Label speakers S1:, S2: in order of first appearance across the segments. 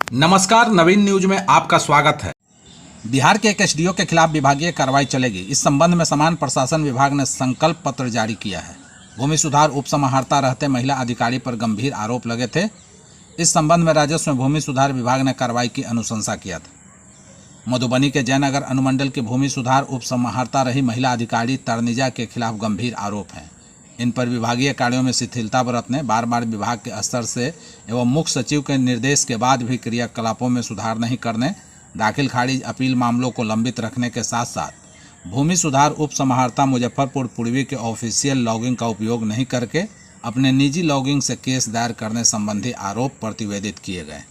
S1: नमस्कार, नवीन न्यूज में आपका स्वागत है। बिहार के एक एसडीओ के खिलाफ विभागीय कार्रवाई चलेगी। इस संबंध में समान प्रशासन विभाग ने संकल्प पत्र जारी किया है। भूमि सुधार उप समाहर्ता रहते महिला अधिकारी पर गंभीर आरोप लगे थे। इस संबंध में राजस्व में भूमि सुधार विभाग ने कार्रवाई की अनुशंसा किया था। मधुबनी के जयनगर अनुमंडल की भूमि सुधार उप समाहर्ता रही महिला अधिकारी तरनिजा के खिलाफ गंभीर आरोप हैं। इन पर विभागीय कार्यों में शिथिलता बरतने, बार बार विभाग के स्तर से एवं मुख्य सचिव के निर्देश के बाद भी क्रियाकलापों में सुधार नहीं करने, दाखिल खारिज अपील मामलों को लंबित रखने के साथ साथ भूमि सुधार उप समाहर्ता मुजफ्फरपुर पूर्वी के ऑफिशियल लॉगिंग का उपयोग नहीं करके अपने निजी लॉगिंग से केस दायर करने संबंधी आरोप प्रतिवेदित किए गए।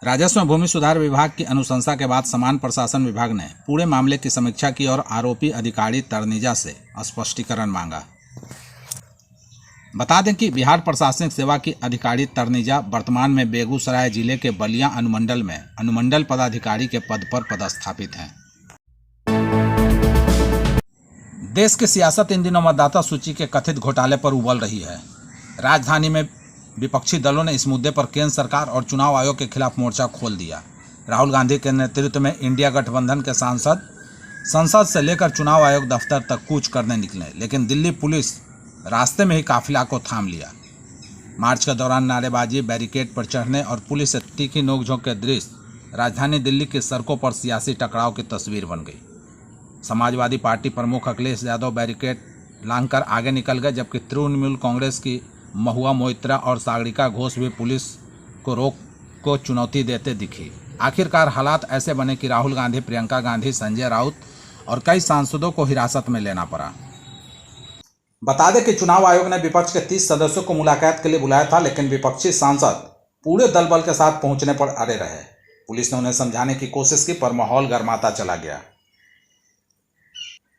S1: राजस्व में भूमि सुधार विभाग की अनुशंसा के बाद समान प्रशासन विभाग ने पूरे मामले की समीक्षा की और आरोपी अधिकारी तरनिजा से स्पष्टीकरण मांगा। बता दें कि बिहार प्रशासनिक सेवा की अधिकारी तरनिजा वर्तमान में बेगूसराय जिले के बलिया अनुमंडल में अनुमंडल पदाधिकारी के पद पर पदस्थापित हैं। देश की सियासत इन दिनों मतदाता सूची के कथित घोटाले पर उबल रही है। राजधानी में विपक्षी दलों ने इस मुद्दे पर केंद्र सरकार और चुनाव आयोग के खिलाफ मोर्चा खोल दिया। राहुल गांधी के नेतृत्व में इंडिया गठबंधन के सांसद संसद से लेकर चुनाव आयोग दफ्तर तक कूच करने निकले, लेकिन दिल्ली पुलिस रास्ते में ही काफिला को थाम लिया। मार्च के दौरान नारेबाजी, बैरिकेड पर चढ़ने और पुलिस से तीखी नोकझोंक के दृश्य राजधानी दिल्ली की सड़कों पर सियासी टकराव की तस्वीर बन गई। समाजवादी पार्टी प्रमुख अखिलेश यादव बैरिकेड लांघकर आगे निकल गए, जबकि तृणमूल कांग्रेस की महुआ मोइत्रा और सागरिका घोष भी पुलिस को रोक को चुनौती देते दिखी। आखिरकार हालात ऐसे बने कि राहुल गांधी, प्रियंका गांधी, संजय राउत और कई सांसदों को हिरासत में लेना पड़ा। बता दें कि चुनाव आयोग ने विपक्ष के 30 सदस्यों को मुलाकात के लिए बुलाया था, लेकिन विपक्षी सांसद पूरे दल बल के साथ पहुंचने पर अड़े रहे। पुलिस ने उन्हें समझाने की कोशिश की, पर माहौल गर्माता चला गया।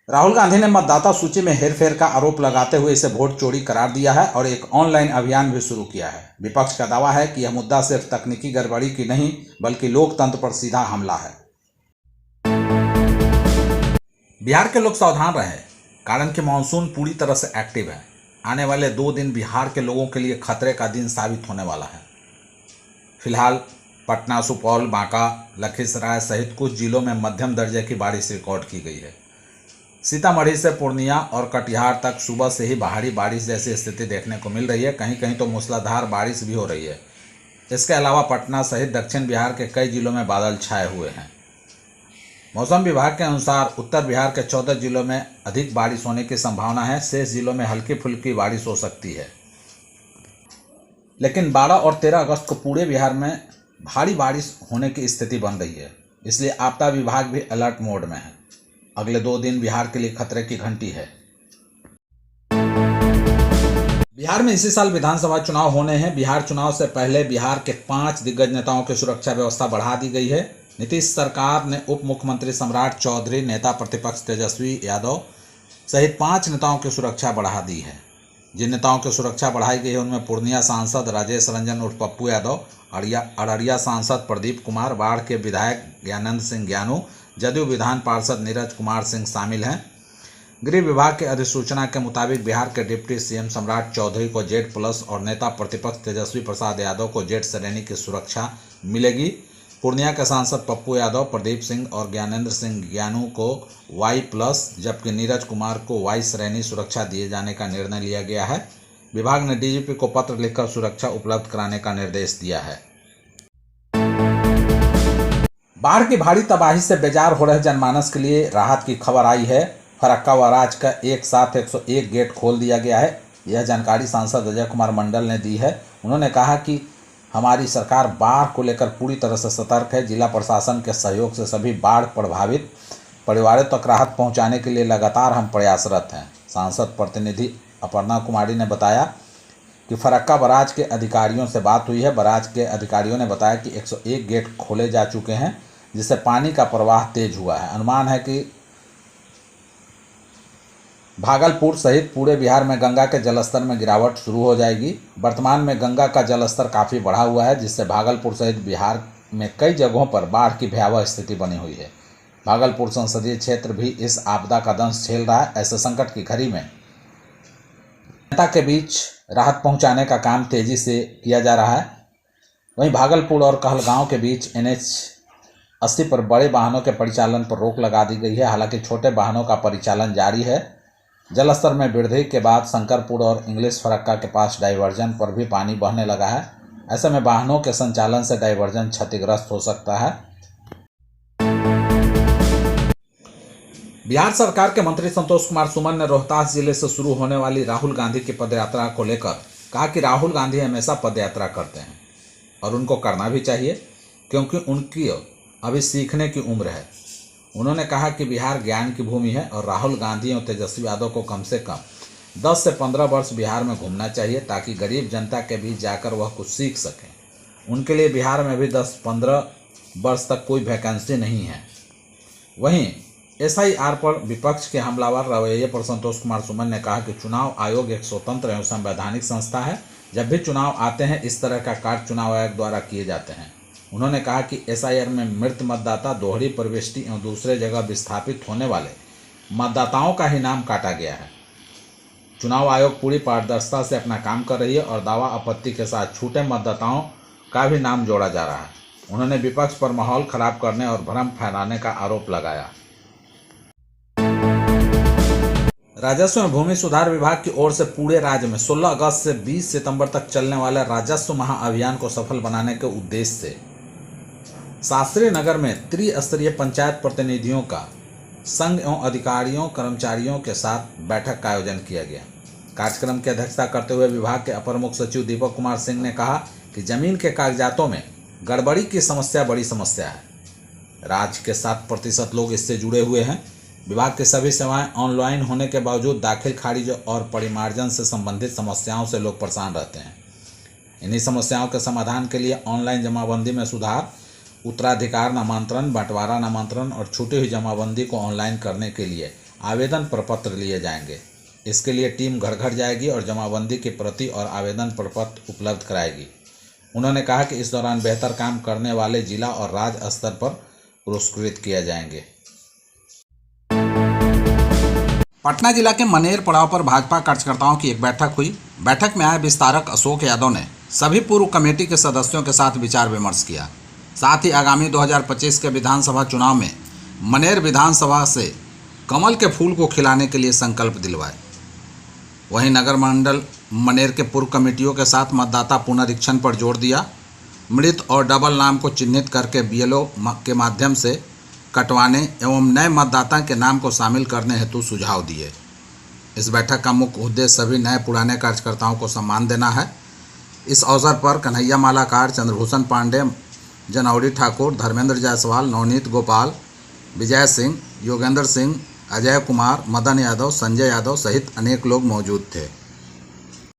S1: राहुल गांधी ने मतदाता सूची में हेरफेर का आरोप लगाते हुए इसे वोट चोरी करार दिया है और एक ऑनलाइन अभियान भी शुरू किया है। विपक्ष का दावा है कि यह मुद्दा सिर्फ तकनीकी गड़बड़ी की नहीं, बल्कि लोकतंत्र पर सीधा हमला है। बिहार के लोग सावधान रहे, कारण कि मानसून पूरी तरह से एक्टिव है। आने वाले 2 दिन बिहार के लोगों के लिए खतरे का दिन साबित होने वाला है। फिलहाल पटना, सुपौल, बांका, लखीसराय सहित कुछ जिलों में मध्यम दर्जे की बारिश रिकॉर्ड की गई है। सीतामढ़ी से पूर्णिया और कटिहार तक सुबह से ही भारी बारिश जैसी स्थिति देखने को मिल रही है। कहीं कहीं तो मूसलाधार बारिश भी हो रही है। इसके अलावा पटना सहित दक्षिण बिहार के कई जिलों में बादल छाए हुए हैं। मौसम विभाग के अनुसार उत्तर बिहार के 14 जिलों में अधिक बारिश होने की संभावना है। शेष जिलों में हल्की फुल्की बारिश हो सकती है। लेकिन 12 और 13 अगस्त को पूरे बिहार में भारी बारिश होने की स्थिति बन रही है, इसलिए आपदा विभाग भी अलर्ट मोड में है। अगले 2 दिन बिहार के लिए खतरे की घंटी है। बिहार में इसी साल विधानसभा चुनाव होने हैं। बिहार चुनाव से पहले बिहार के 5 दिग्गज नेताओं की सुरक्षा व्यवस्था बढ़ा दी गई है। नीतीश सरकार ने उप मुख्यमंत्री सम्राट चौधरी, नेता प्रतिपक्ष तेजस्वी यादव सहित 5 नेताओं की सुरक्षा बढ़ा दी है। जिन नेताओं की सुरक्षा बढ़ाई गई है उनमें पूर्णिया सांसद राजेश रंजन उर्फ पप्पू यादव, अररिया सांसद प्रदीप कुमार, बाढ़ के विधायक ज्ञानंद सिंह ज्ञानू, जदयू विधान पार्षद नीरज कुमार सिंह शामिल हैं। गृह विभाग के अधिसूचना के मुताबिक बिहार के डिप्टी सीएम सम्राट चौधरी को Z+ और नेता प्रतिपक्ष तेजस्वी प्रसाद यादव को Z श्रेणी की सुरक्षा मिलेगी। पूर्णिया के सांसद पप्पू यादव, प्रदीप सिंह और ज्ञानेंद्र सिंह ज्ञानू को Y+, जबकि नीरज कुमार को Y श्रेणी सुरक्षा दिए जाने का निर्णय लिया गया है। विभाग ने डीजीपी को पत्र लिखकर सुरक्षा उपलब्ध कराने का निर्देश दिया है। बाढ़ की भारी तबाही से बेजार हो रहे जनमानस के लिए राहत की खबर आई है। फरक्का बराज का एक साथ 101 गेट खोल दिया गया है। यह जानकारी सांसद अजय कुमार मंडल ने दी है। उन्होंने कहा कि हमारी सरकार बाढ़ को लेकर पूरी तरह से सतर्क है। जिला प्रशासन के सहयोग से सभी बाढ़ प्रभावित परिवारों तक राहत पहुंचाने के लिए लगातार हम प्रयासरत हैं। सांसद प्रतिनिधि अपर्णा कुमारी ने बताया कि फरक्का बराज के अधिकारियों से बात हुई है। बराज के अधिकारियों ने बताया कि 101 गेट खोले जा चुके हैं, जिससे पानी का प्रवाह तेज हुआ है। अनुमान है कि भागलपुर सहित पूरे बिहार में गंगा के जलस्तर में गिरावट शुरू हो जाएगी। वर्तमान में गंगा का जलस्तर काफ़ी बढ़ा हुआ है, जिससे भागलपुर सहित बिहार में कई जगहों पर बाढ़ की भयावह स्थिति बनी हुई है। भागलपुर संसदीय क्षेत्र भी इस आपदा का दंश झेल रहा है। ऐसे संकट की घड़ी में जनता के बीच राहत पहुंचाने का काम तेजी से किया जा रहा है। वहीं भागलपुर और कहलगांव के बीच NH 80 पर बड़े वाहनों के परिचालन पर रोक लगा दी गई है। हालांकि छोटे वाहनों का परिचालन जारी है। जलस्तर में वृद्धि के बाद शंकरपुर और इंग्लिश फरक्का के पास डाइवर्जन पर भी पानी बहने लगा है। ऐसे में वाहनों के संचालन से डाइवर्जन क्षतिग्रस्त हो सकता है। बिहार सरकार के मंत्री संतोष कुमार सुमन ने रोहतास जिले से शुरू होने वाली राहुल गांधी की पदयात्रा को लेकर कहा कि राहुल गांधी हमेशा पदयात्रा करते हैं और उनको करना भी चाहिए, क्योंकि उनकी अभी सीखने की उम्र है। उन्होंने कहा कि बिहार ज्ञान की भूमि है और राहुल गांधी और तेजस्वी यादव को कम से कम 10 से 15 वर्ष बिहार में घूमना चाहिए, ताकि गरीब जनता के बीच जाकर वह कुछ सीख सकें। उनके लिए बिहार में भी 10-15 वर्ष तक कोई वैकेंसी नहीं है। वहीं SIR पर विपक्ष के हमलावर रवैये पर संतोष कुमार सुमन ने कहा कि चुनाव आयोग एक स्वतंत्र एवं संवैधानिक संस्था है। जब भी चुनाव आते हैं इस तरह का कार्य चुनाव आयोग द्वारा किए जाते हैं। उन्होंने कहा कि SIR में मृत मतदाता, दोहरी प्रविष्टि एवं दूसरे जगह विस्थापित होने वाले मतदाताओं का ही नाम काटा गया है। चुनाव आयोग पूरी पारदर्शिता से अपना काम कर रही है और दावा आपत्ति के साथ छूटे मतदाताओं का भी नाम जोड़ा जा रहा है। उन्होंने विपक्ष पर माहौल खराब करने और भ्रम फैलाने का आरोप लगाया। राजस्व एवं भूमि सुधार विभाग की ओर से पूरे राज्य में 16 अगस्त से 20 सितंबर तक चलने वाले राजस्व महाअभियान को सफल बनाने के उद्देश्य से शास्त्री नगर में त्रिस्तरीय पंचायत प्रतिनिधियों का संघ एवं अधिकारियों कर्मचारियों के साथ बैठक का आयोजन किया गया। कार्यक्रम की अध्यक्षता करते हुए विभाग के अपर मुख्य सचिव दीपक कुमार सिंह ने कहा कि जमीन के कागजातों में गड़बड़ी की समस्या बड़ी समस्या है। राज्य के 7% लोग इससे जुड़े हुए हैं। विभाग की सभी सेवाएं ऑनलाइन होने के बावजूद दाखिल, खारिज और परिमार्जन से संबंधित समस्याओं से लोग परेशान रहते हैं। इन्हीं समस्याओं के समाधान के लिए ऑनलाइन जमाबंदी में सुधार, उत्तराधिकार नामांतरण, बंटवारा नामांतरण और छूटी हुई जमाबंदी को ऑनलाइन करने के लिए आवेदन प्रपत्र लिए जाएंगे। इसके लिए टीम घर घर जाएगी और जमाबंदी की प्रति और आवेदन प्रपत्र उपलब्ध कराएगी। उन्होंने कहा कि इस दौरान बेहतर काम करने वाले जिला और राज्य स्तर पर पुरस्कृत किए जाएंगे। पटना जिला के मनेर पड़ाव पर भाजपा कार्यकर्ताओं की एक बैठक हुई। बैठक में आए विस्तारक अशोक यादव ने सभी पूर्व कमेटी के सदस्यों के साथ विचार विमर्श किया। साथ ही आगामी 2025 के विधानसभा चुनाव में मनेर विधानसभा से कमल के फूल को खिलाने के लिए संकल्प दिलवाए। वहीं नगर मंडल मनेर के पूर्व कमेटियों के साथ मतदाता पुनरीक्षण पर जोर दिया। मृत और डबल नाम को चिन्हित करके BLO के माध्यम से कटवाने एवं नए मतदाता के नाम को शामिल करने हेतु सुझाव दिए। इस बैठक का मुख्य उद्देश्य सभी नए पुराने कार्यकर्ताओं को सम्मान देना है। इस अवसर पर कन्हैया मालाकार, चंद्रभूषण पांडे, जनौरी ठाकुर, धर्मेंद्र जायसवाल, नवनीत गोपाल, विजय सिंह, योगेंद्र सिंह, अजय कुमार, मदन यादव, संजय यादव सहित अनेक लोग मौजूद थे।